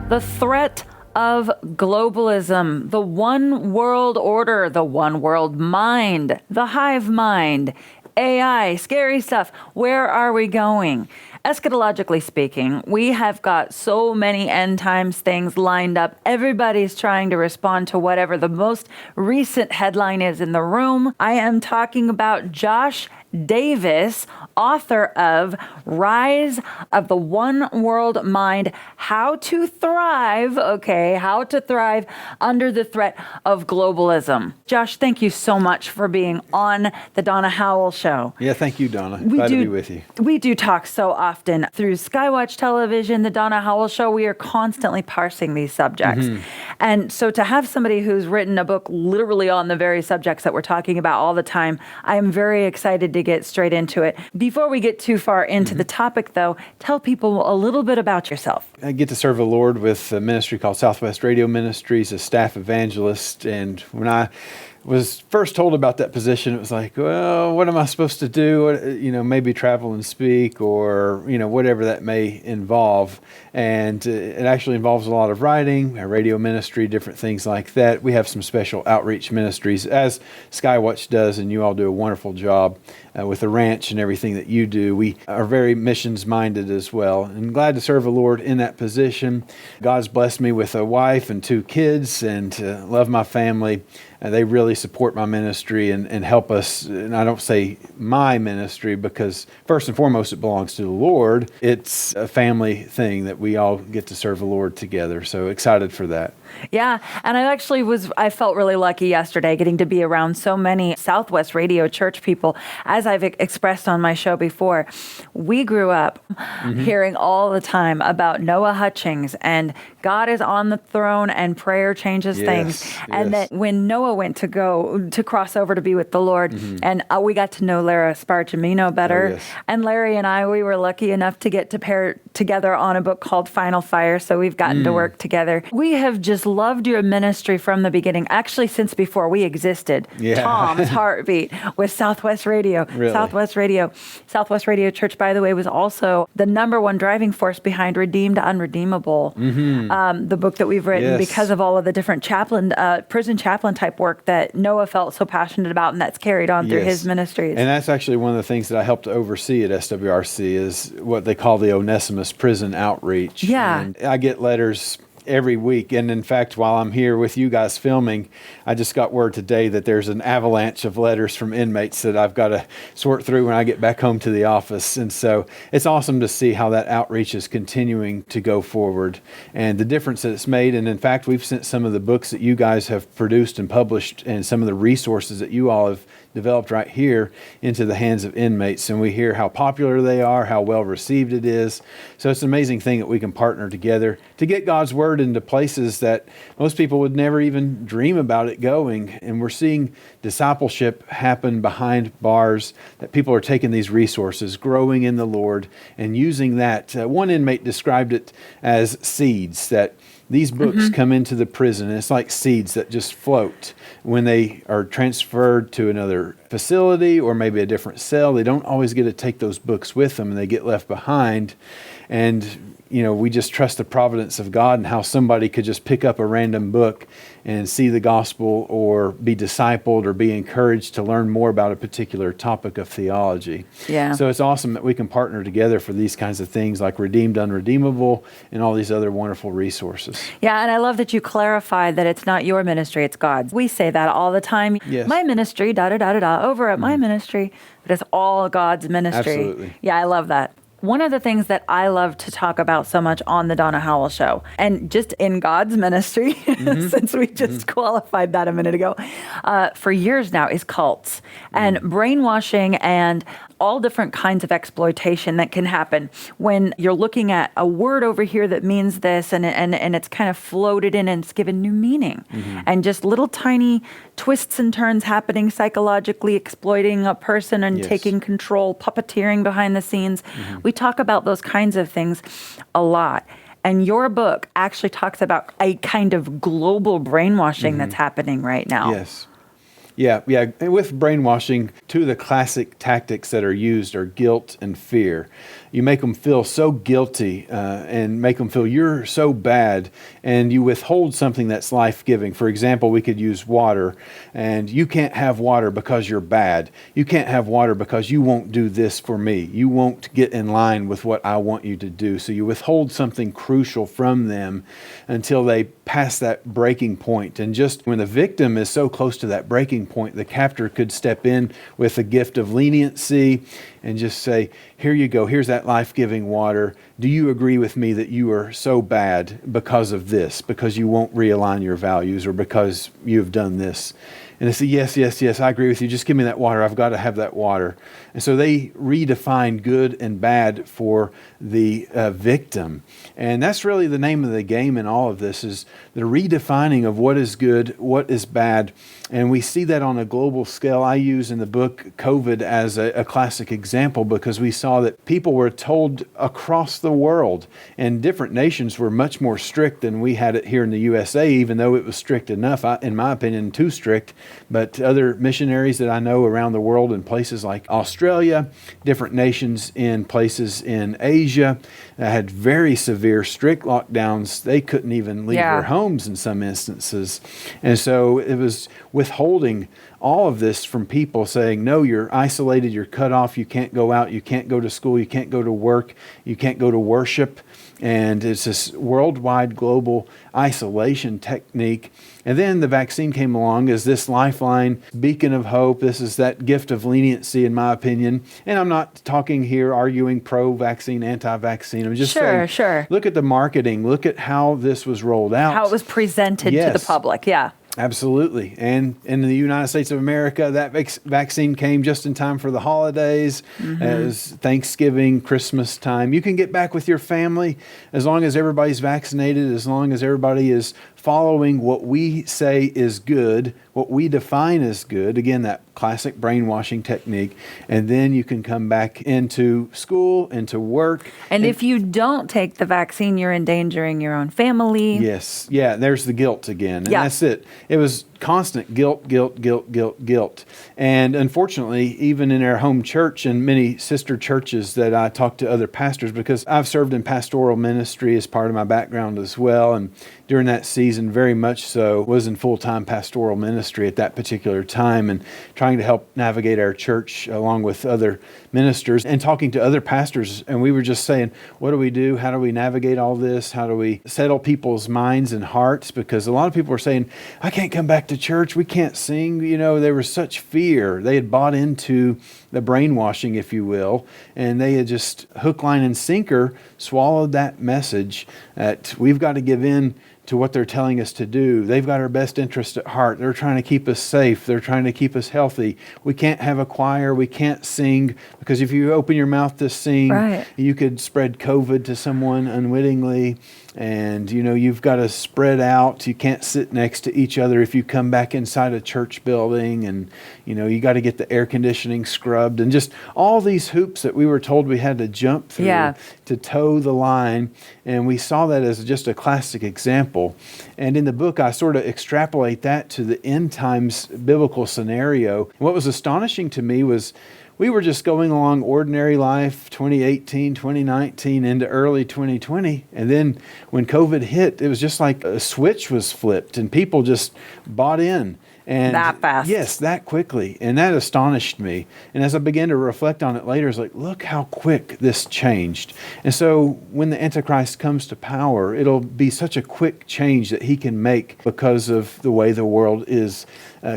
The threat of globalism, the one world order, the one world mind, the hive mind, AI, scary stuff. Where are we going? Eschatologically speaking, we have got so many end times things lined up. Everybody's trying to respond to whatever the most recent headline is in the room. I am talking about Josh Davis, author of Rise of the One World Mind, How to Thrive under the threat of globalism. Josh, thank you so much for being on the Donna Howell Show. Yeah, thank you, Donna. Glad to be with you. We do talk so often through Skywatch Television, the Donna Howell Show. We are constantly parsing these subjects. And so to have somebody who's written a book literally on the very subjects that we're talking about all the time, I am very excited to get straight into it. Before we get too far into the topic, though, tell people a little bit about yourself. I get to serve the Lord with a ministry called Southwest Radio Ministries, a staff evangelist. And when I was first told about that position, it was like, well, what am I supposed to do? Maybe travel and speak or, whatever that may involve. And it actually involves a lot of writing, radio ministry, different things like that. We have some special outreach ministries, as Skywatch does, and you all do a wonderful job with the ranch and everything that you do. We are very missions-minded as well. And glad to serve the Lord in that position. God's blessed me with a wife and 2 kids, and love my family. They really support my ministry and help us. And I don't say my ministry because first and foremost it belongs to the Lord. It's a family thing that we all get to serve the Lord together. So excited for that. Yeah, and I felt really lucky yesterday getting to be around so many Southwest Radio Church people. As I've expressed on my show before, we grew up hearing all the time about Noah Hutchings and God is on the throne and prayer changes things. And that when Noah went to cross over to be with the Lord, and we got to know Lara Spargemino better. Oh, yes. And Larry and we were lucky enough to get to pair together on a book called Final Fire, so we've gotten to work together. We have just loved your ministry from the beginning, actually since before we existed. Yeah. Tom's heartbeat with Southwest Radio. Really? Southwest Radio Church, by the way, was also the #1 driving force behind Redeemed Unredeemable, the book that we've written because of all of the different prison chaplain type work that Noah felt so passionate about, and that's carried on through his ministries. And that's actually one of the things that I helped to oversee at SWRC is what they call the Onesimus Prison Outreach. Yeah. And I get letters every week. And in fact, while I'm here with you guys filming, I just got word today that there's an avalanche of letters from inmates that I've got to sort through when I get back home to the office. And so it's awesome to see how that outreach is continuing to go forward and the difference that it's made. And in fact, we've sent some of the books that you guys have produced and published and some of the resources that you all have developed right here into the hands of inmates. And we hear how popular they are, how well received it is. So it's an amazing thing that we can partner together to get God's word into places that most people would never even dream about it going. And we're seeing discipleship happen behind bars, that people are taking these resources, growing in the Lord, and using that. One inmate described it as seeds, that these books come into the prison, and it's like seeds that just float. When they are transferred to another facility or maybe a different cell, they don't always get to take those books with them, and they get left behind. And we just trust the providence of God and how somebody could just pick up a random book and see the gospel or be discipled or be encouraged to learn more about a particular topic of theology. Yeah. So it's awesome that we can partner together for these kinds of things like Redeemed Unredeemable and all these other wonderful resources. Yeah, and I love that you clarified that it's not your ministry, it's God's. We say that all the time. Yes. My ministry, over at my ministry, but it's all God's ministry. Absolutely. Yeah, I love that. One of the things that I love to talk about so much on the Donna Howell Show, and just in God's ministry, since we just qualified that a minute ago, for years now, is cults and brainwashing and all different kinds of exploitation that can happen when you're looking at a word over here that means this and it's kind of floated in and it's given new meaning. And just little tiny twists and turns happening psychologically, exploiting a person and taking control, puppeteering behind the scenes. We talk about those kinds of things a lot. And your book actually talks about a kind of global brainwashing that's happening right now. Yes. Yeah, yeah. And with brainwashing, two of the classic tactics that are used are guilt and fear. You make them feel so guilty and make them feel you're so bad, and you withhold something that's life-giving. For example, we could use water, and you can't have water because you're bad. You can't have water because you won't do this for me. You won't get in line with what I want you to do. So you withhold something crucial from them until they pass that breaking point. And just when the victim is so close to that breaking point, the captor could step in with a gift of leniency and just say, here you go, here's that life-giving water. Do you agree with me that you are so bad because of this, because you won't realign your values or because you've done this? And they say, yes, yes, yes, I agree with you. Just give me that water. I've got to have that water. And so they redefine good and bad for the victim. And that's really the name of the game in all of this, is the redefining of what is good, what is bad. And we see that on a global scale. I use in the book COVID as a classic example, because we saw that people were told across the world, and different nations were much more strict than we had it here in the USA, even though it was strict enough, in my opinion, too strict. But other missionaries that I know around the world in places like Australia, different nations in places in Asia, had very severe, strict lockdowns. They couldn't even leave their homes in some instances. And so it was withholding all of this from people, saying, no, you're isolated, you're cut off, you can't go out, you can't go to school, you can't go to work, you can't go to worship. And it's this worldwide global isolation technique. And then the vaccine came along as this lifeline, beacon of hope. This is that gift of leniency, in my opinion. And I'm not talking here arguing pro-vaccine, anti-vaccine. I'm just saying, look at the marketing. Look at how this was rolled out. How it was presented to the public, Absolutely. And in the United States of America, that vaccine came just in time for the holidays. It was Thanksgiving, Christmas time. You can get back with your family as long as everybody's vaccinated, as long as everybody is following what we say is good, what we define as good. Again, that classic brainwashing technique. And then you can come back into school, into work. And if you don't take the vaccine, you're endangering your own family. Yes. Yeah, there's the guilt again. And that's it. It was constant guilt, guilt, guilt, guilt, guilt. And unfortunately, even in our home church and many sister churches that I talk to other pastors, because I've served in pastoral ministry as part of my background as well. And during that season, very much so, was in full-time pastoral ministry at that particular time, and trying to help navigate our church along with other ministers and talking to other pastors. And we were just saying, what do we do? How do we navigate all this? How do we settle people's minds and hearts? Because a lot of people were saying, I can't come back to church. We can't sing. You know, there was such fear. They had bought into the brainwashing, if you will, and they had just hook, line, and sinker swallowed that message that we've got to give in to what they're telling us to do. They've got our best interest at heart. They're trying to keep us safe. They're trying to keep us healthy. We can't have a choir. We can't sing, because if you open your mouth to sing, you could spread COVID to someone unwittingly. And, you know, you've got to spread out. You can't sit next to each other if you come back inside a church building. And, you know, you got to get the air conditioning scrubbed. And just all these hoops that we were told we had to jump through to toe the line. And we saw that as just a classic example. And in the book, I sort of extrapolate that to the end times biblical scenario. What was astonishing to me was we were just going along ordinary life, 2018, 2019, into early 2020. And then when COVID hit, it was just like a switch was flipped and people just bought in. And that fast. Yes, that quickly. And that astonished me. And as I began to reflect on it later, it's like, look how quick this changed. And so when the Antichrist comes to power, it'll be such a quick change that he can make because of the way the world is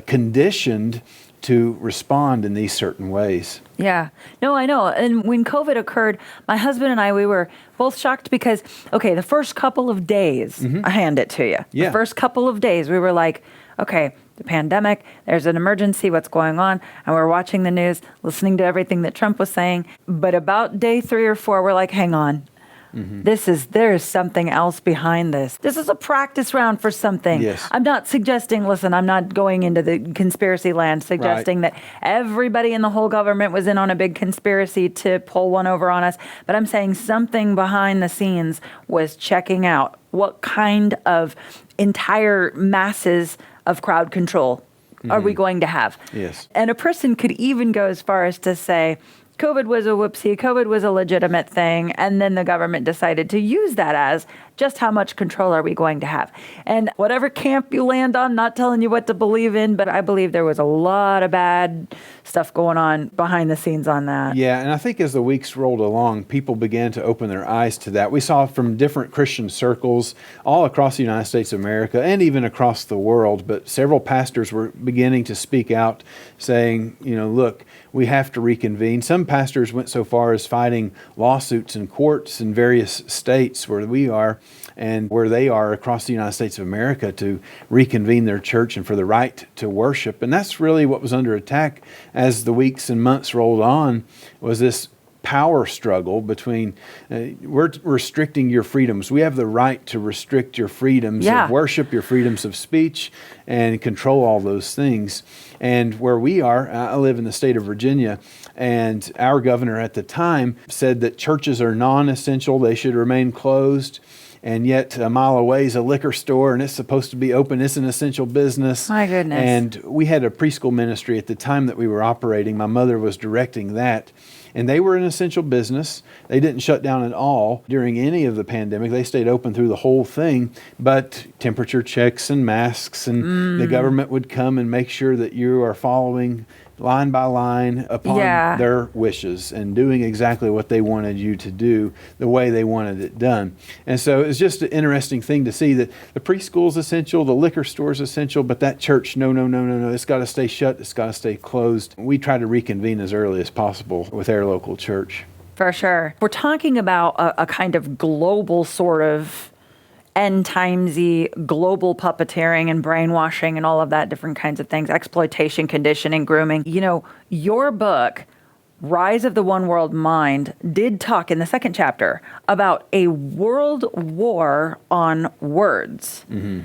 conditioned to respond in these certain ways. Yeah. No, I know. And when COVID occurred, my husband and I, we were both shocked because, okay, the first couple of days, I hand it to you. The first couple of days, we were like, okay, the pandemic, there's an emergency, what's going on? And we're watching the news, listening to everything that Trump was saying. But about day 3 or 4, we're like, hang on. There is something else behind this. This is a practice round for something. I'm not suggesting, listen, I'm not going into the conspiracy land suggesting that everybody in the whole government was in on a big conspiracy to pull one over on us. But I'm saying something behind the scenes was checking out what kind of entire masses of crowd control are we going to have? Yes. And a person could even go as far as to say, COVID was a whoopsie, COVID was a legitimate thing, and then the government decided to use that as just how much control are we going to have. And whatever camp you land on, not telling you what to believe in, but I believe there was a lot of bad stuff going on behind the scenes on that. Yeah, and I think as the weeks rolled along, people began to open their eyes to that. We saw from different Christian circles all across the United States of America and even across the world, but several pastors were beginning to speak out saying, look, we have to reconvene. Some pastors went so far as fighting lawsuits in courts in various states where we are and where they are across the United States of America to reconvene their church and for the right to worship. And that's really what was under attack as the weeks and months rolled on, was this power struggle between we're restricting your freedoms. We have the right to restrict your freedoms of worship, your freedoms of speech, and control all those things. And where we are, I live in the state of Virginia, and our governor at the time said that churches are non-essential, they should remain closed. And yet a mile away is a liquor store, and it's supposed to be open. It's an essential business. My goodness. And we had a preschool ministry at the time that we were operating. My mother was directing that. And they were an essential business. They didn't shut down at all during any of the pandemic. They stayed open through the whole thing. But temperature checks and masks, and the government would come and make sure that you are following line by line upon their wishes and doing exactly what they wanted you to do the way they wanted it done. And so it's just an interesting thing to see that the preschool is essential, the liquor store is essential, but that church, no, it's got to stay shut, it's got to stay closed. We try to reconvene as early as possible with our local church. For sure. We're talking about a kind of global sort of end timesy global puppeteering and brainwashing and all of that different kinds of things, exploitation, conditioning, grooming. Your book, Rise of the One World Mind, did talk in the second chapter about a world war on words. Mm-hmm.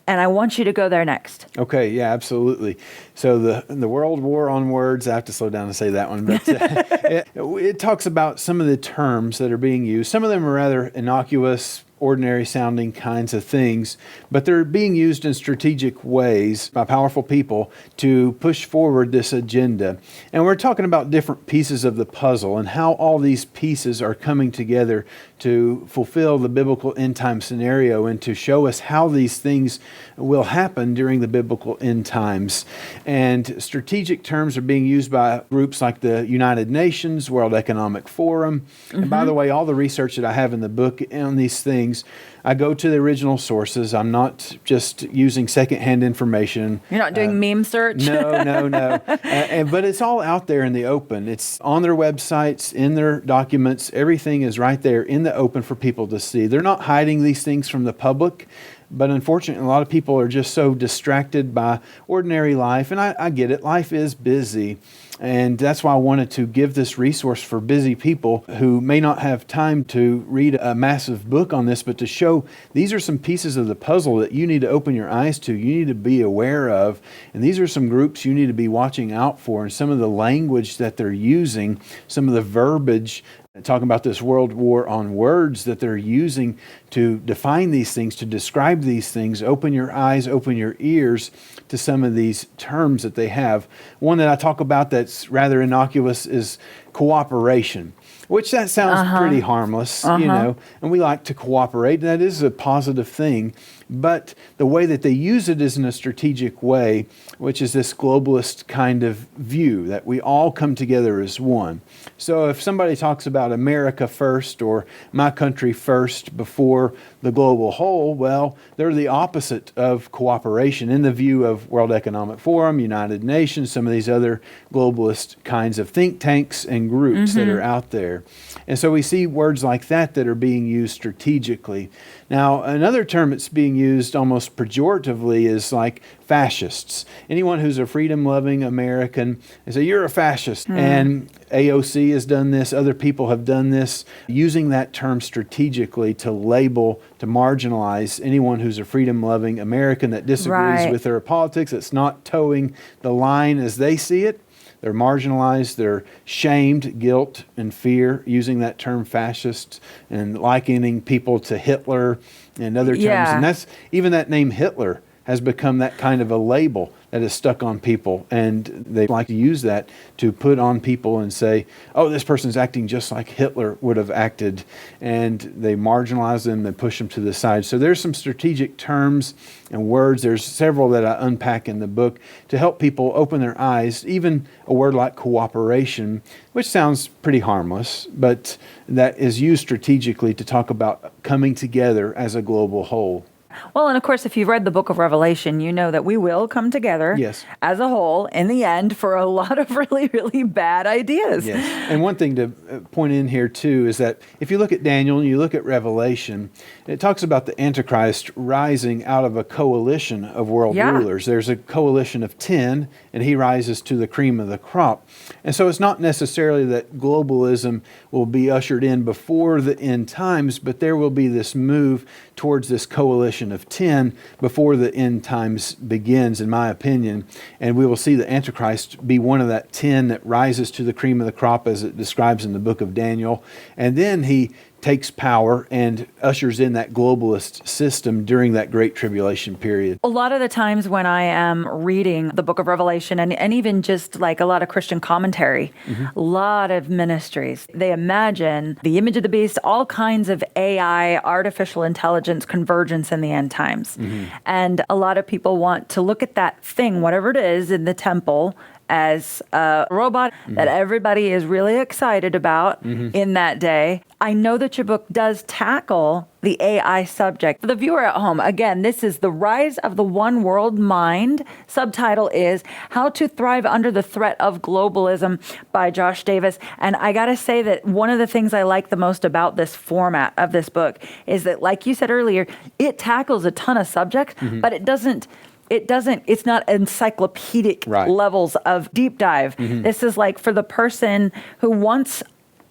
And I want you to go there next. Okay, yeah, absolutely. So the World War on Words, I have to slow down to say that one, but it talks about some of the terms that are being used. Some of them are rather innocuous, ordinary sounding kinds of things, but they're being used in strategic ways by powerful people to push forward this agenda. And we're talking about different pieces of the puzzle and how all these pieces are coming together to fulfill the biblical end time scenario and to show us how these things will happen during the biblical end times. And strategic terms are being used by groups like the United Nations, World Economic Forum. Mm-hmm. And by the way, all the research that I have in the book on these things, I go to the original sources. I'm not just using secondhand information. You're not doing meme search? No. But it's all out there in the open. It's on their websites, in their documents. Everything is right there in the open for people to see. They're not hiding these things from the public. But unfortunately, a lot of people are just so distracted by ordinary life. And I get it. Life is busy. And that's why I wanted to give this resource for busy people who may not have time to read a massive book on this, but to show these are some pieces of the puzzle that you need to open your eyes to, you need to be aware of. And these are some groups you need to be watching out for, and some of the language that they're using, some of the verbiage, talking about this world war on words that they're using to define these things, to describe these things. Open your eyes, open your ears to some of these terms that they have. One that I talk about that's rather innocuous is cooperation, which that sounds pretty harmless, and we like to cooperate. That is a positive thing, but the way that they use it is in a strategic way, which is this globalist kind of view that we all come together as one. So if somebody talks about America first or my country first before the global whole, well, they're the opposite of cooperation in the view of World Economic Forum, United Nations, some of these other globalist kinds of think tanks and groups that are out there. And so we see words like that are being used strategically. Now, another term that's being used almost pejoratively is like fascists. Anyone who's a freedom-loving American, they say, you're a fascist. And AOC has done this, other people have done this, using that term strategically to label, to marginalize anyone who's a freedom-loving American that disagrees with their politics, that's not towing the line as they see it. They're marginalized, they're shamed, guilt, and fear, using that term fascist and likening people to Hitler and other terms. And that's even that name Hitler has become that kind of a label. that is stuck on people. And they like to use that to put on people and say, oh, this person's acting just like Hitler would have acted. And they marginalize them and push them to the side. So there's some strategic terms and words. There's several that I unpack in the book to help people open their eyes. Even a word like cooperation, which sounds pretty harmless, but that is used strategically to talk about coming together as a global whole. Well, and of course, if you've read the book of Revelation, you know that we will come together as a whole in the end for a lot of really, really bad ideas. Yes. And one thing to point in here, too, is that if you look at Daniel and you look at Revelation, it talks about the Antichrist rising out of a coalition of world rulers. There's a coalition of 10, and he rises to the cream of the crop. And so it's not necessarily that globalism will be ushered in before the end times, but there will be this move towards this coalition of 10 before the end times begins, in my opinion. And we will see the Antichrist be one of that 10 that rises to the cream of the crop, as it describes in the book of Daniel. And then he takes power and ushers in that globalist system during that Great Tribulation period. A lot of the times when I am reading the book of Revelation and even just like a lot of Christian commentary, a lot of ministries, they imagine the image of the beast, all kinds of AI, artificial intelligence convergence in the end times. And a lot of people want to look at that thing, whatever it is in the temple, as a robot that everybody is really excited about in that day. I know that your book does tackle the AI subject. For the viewer at home, again, this is The Rise of the One World Mind. Subtitle is How to Thrive Under the Threat of Globalism by Josh Davis. And I got to say that one of the things I like the most about this format of this book is that, like you said earlier, it tackles a ton of subjects, but it's not encyclopedic levels of deep dive. This is like for the person who wants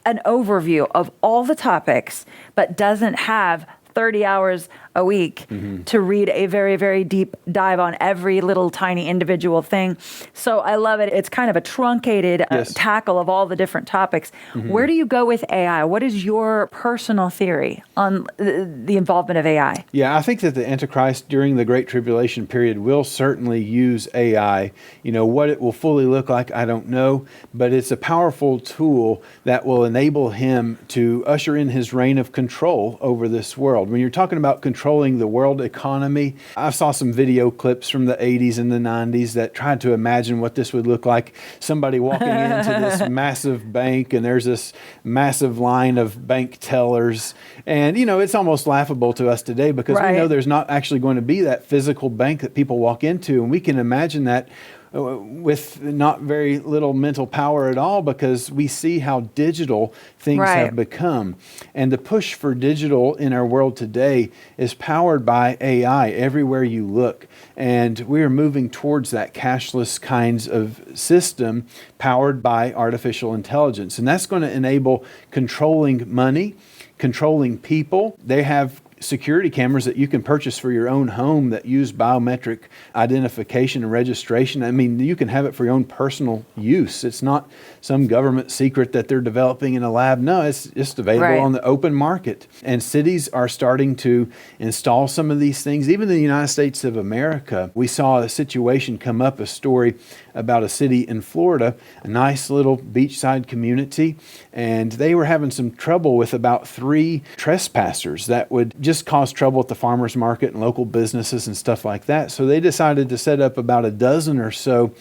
an overview of all the topics, but doesn't have 30 hours a week to read a very, very deep dive on every little tiny individual thing. So I love it. It's kind of a truncated tackle of all the different topics. Where do you go with AI? What is your personal theory on the involvement of AI? Yeah, I think that the Antichrist during the Great Tribulation period will certainly use AI. You know, what it will fully look like, I don't know, but it's a powerful tool that will enable him to usher in his reign of control over this world. When you're talking about controlling the world economy, I saw some video clips from the 80s and the 90s that tried to imagine what this would look like. Somebody walking into this massive bank, and there's this massive line of bank tellers. And, you know, it's almost laughable to us today because we know there's not actually going to be that physical bank that people walk into. And we can imagine that with not very little mental power at all, because we see how digital things have become. And the push for digital in our world today is powered by AI everywhere you look. And we are moving towards that cashless kinds of system powered by artificial intelligence. And that's going to enable controlling money, controlling people. They have security cameras that you can purchase for your own home that use biometric identification and registration. I mean, you can have it for your own personal use. It's not some government secret that they're developing in a lab. No, it's just available on the open market. And cities are starting to install some of these things. Even in the United States of America, we saw a situation come up, a story about a city in Florida, a nice little beachside community, and they were having some trouble with about 3 trespassers that would just cause trouble at the farmers market and local businesses and stuff like that. So they decided to set up about a dozen or so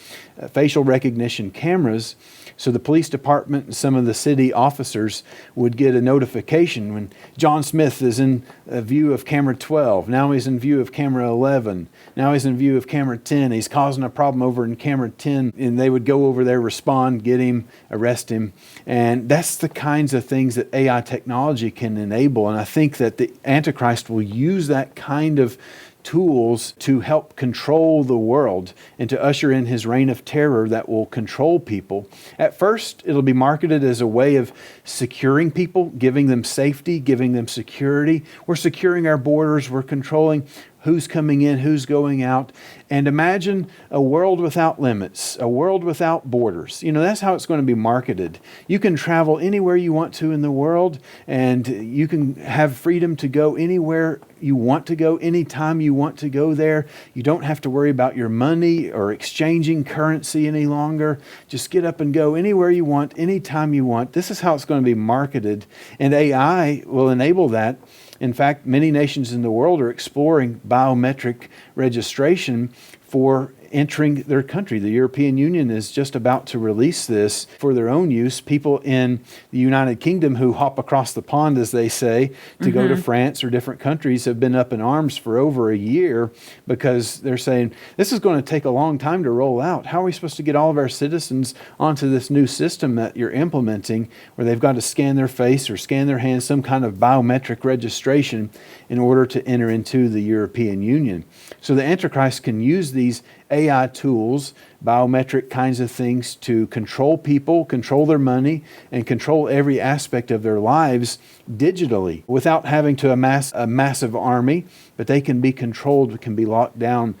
facial recognition cameras, so the police department and some of the city officers would get a notification when John Smith is in view of camera 12. Now he's in view of camera 11. Now he's in view of camera 10. He's causing a problem over in camera 10. And they would go over there, respond, get him, arrest him. And that's the kinds of things that AI technology can enable. And I think that the Antichrist will use that kind of tools to help control the world and to usher in his reign of terror that will control people. At first, it'll be marketed as a way of securing people, giving them safety, giving them security. We're securing our borders, we're controlling. who's coming in, who's going out. And imagine a world without limits, a world without borders. That's how it's going to be marketed. You can travel anywhere you want to in the world, and you can have freedom to go anywhere you want to go, anytime you want to go there. You don't have to worry about your money or exchanging currency any longer. Just get up and go anywhere you want, anytime you want. This is how it's going to be marketed, and AI will enable that. In fact, many nations in the world are exploring biometric registration for entering their country. The European Union is just about to release this for their own use. People in the United Kingdom who hop across the pond, as they say, to go to France or different countries have been up in arms for over a year because they're saying, this is going to take a long time to roll out. How are we supposed to get all of our citizens onto this new system that you're implementing where they've got to scan their face or scan their hands, some kind of biometric registration in order to enter into the European Union? So the Antichrist can use these AI tools, biometric kinds of things to control people, control their money, and control every aspect of their lives digitally without having to amass a massive army, but they can be controlled, can be locked down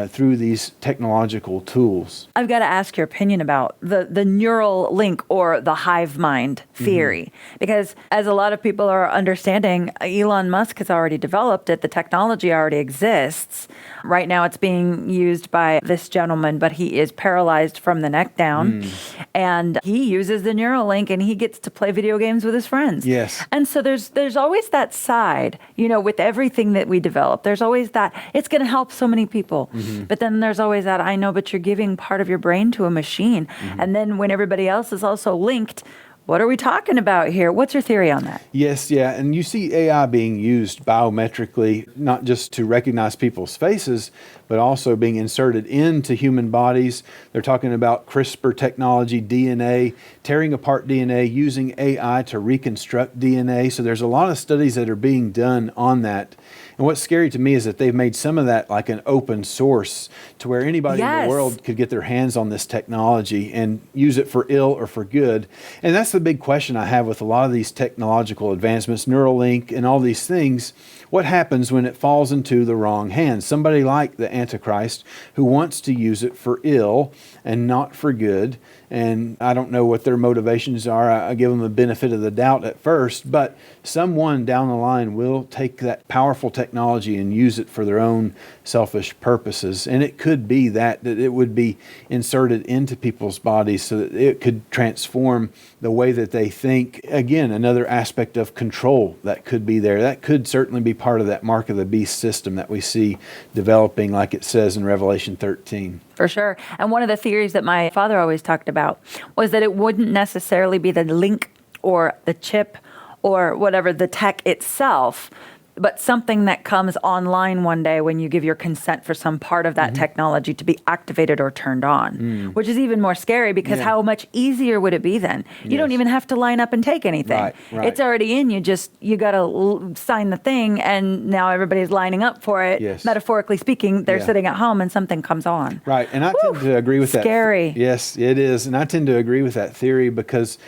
through these technological tools. I've got to ask your opinion about the neural link or the hive mind theory, because as a lot of people are understanding, Elon Musk has already developed it. The technology already exists. Right now it's being used by this gentleman, but he is paralyzed from the neck down, and he uses the Neuralink, and he gets to play video games with his friends. Yes. And so there's always that side, with everything that we develop. There's always that it's going to help so many people, but then there's always that, I know, but you're giving part of your brain to a machine, and then when everybody else is also linked. What are we talking about here? What's your theory on that? Yes, yeah. And you see AI being used biometrically, not just to recognize people's faces, but also being inserted into human bodies. They're talking about CRISPR technology, DNA, tearing apart DNA, using AI to reconstruct DNA. So there's a lot of studies that are being done on that. And what's scary to me is that they've made some of that like an open source to where anybody in the world could get their hands on this technology and use it for ill or for good. And that's the big question I have with a lot of these technological advancements, Neuralink and all these things. What happens when it falls into the wrong hands? Somebody like the Antichrist who wants to use it for ill and not for good. And I don't know what their motivations are. I give them the benefit of the doubt at first, but someone down the line will take that powerful technology and use it for their own selfish purposes. And it could be that it would be inserted into people's bodies so that it could transform the way that they think. Again, another aspect of control that could be there. That could certainly be part of that mark of the beast system that we see developing, like it says in Revelation 13. For sure. And one of the theories that my father always talked about was that it wouldn't necessarily be the link or the chip or whatever, the tech itself, but something that comes online one day when you give your consent for some part of that technology to be activated or turned on, which is even more scary because how much easier would it be then? You don't even have to line up and take anything. Right. It's already in. You got to sign the thing, and now everybody's lining up for it. Yes. Metaphorically speaking, they're sitting at home and something comes on. Right. And I tend to agree with that. Scary. Yes, it is. And I tend to agree with that theory because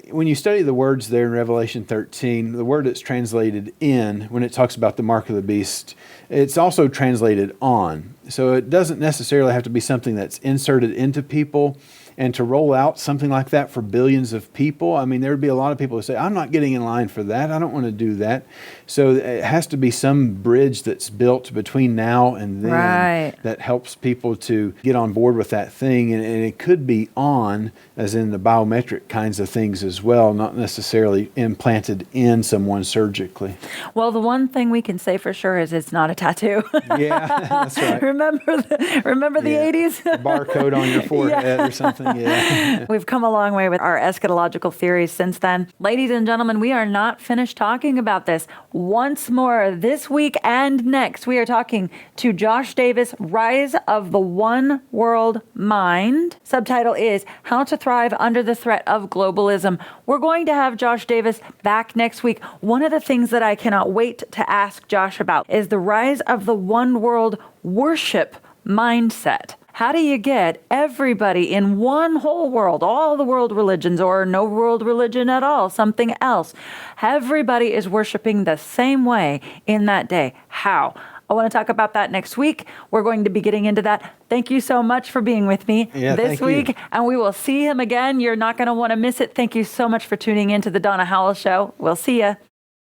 when you study the words there in Revelation 13, the word that's translated in, when it talks about the mark of the beast, it's also translated on. So it doesn't necessarily have to be something that's inserted into people. And to roll out something like that for billions of people, I mean, there would be a lot of people who say, I'm not getting in line for that. I don't want to do that. So it has to be some bridge that's built between now and then that helps people to get on board with that thing. And it could be on, as in the biometric kinds of things as well, not necessarily implanted in someone surgically. Well, the one thing we can say for sure is it's not a tattoo. Yeah, that's right. Remember the 80s? A barcode on your forehead or something. Yeah. We've come a long way with our eschatological theories since then. Ladies and gentlemen, we are not finished talking about this. Once more, this week and next, we are talking to Josh Davis, Rise of the One World Mind. Subtitle is How to Thrive Under the Threat of Globalism. We're going to have Josh Davis back next week. One of the things that I cannot wait to ask Josh about is the rise of the one world worship mindset. How do you get everybody in one whole world, all the world religions or no world religion at all, something else? Everybody is worshiping the same way in that day. How? I want to talk about that next week. We're going to be getting into that. Thank you so much for being with me this week. And we will see him again. You're not going to want to miss it. Thank you so much for tuning in to the Donna Howell Show. We'll see you.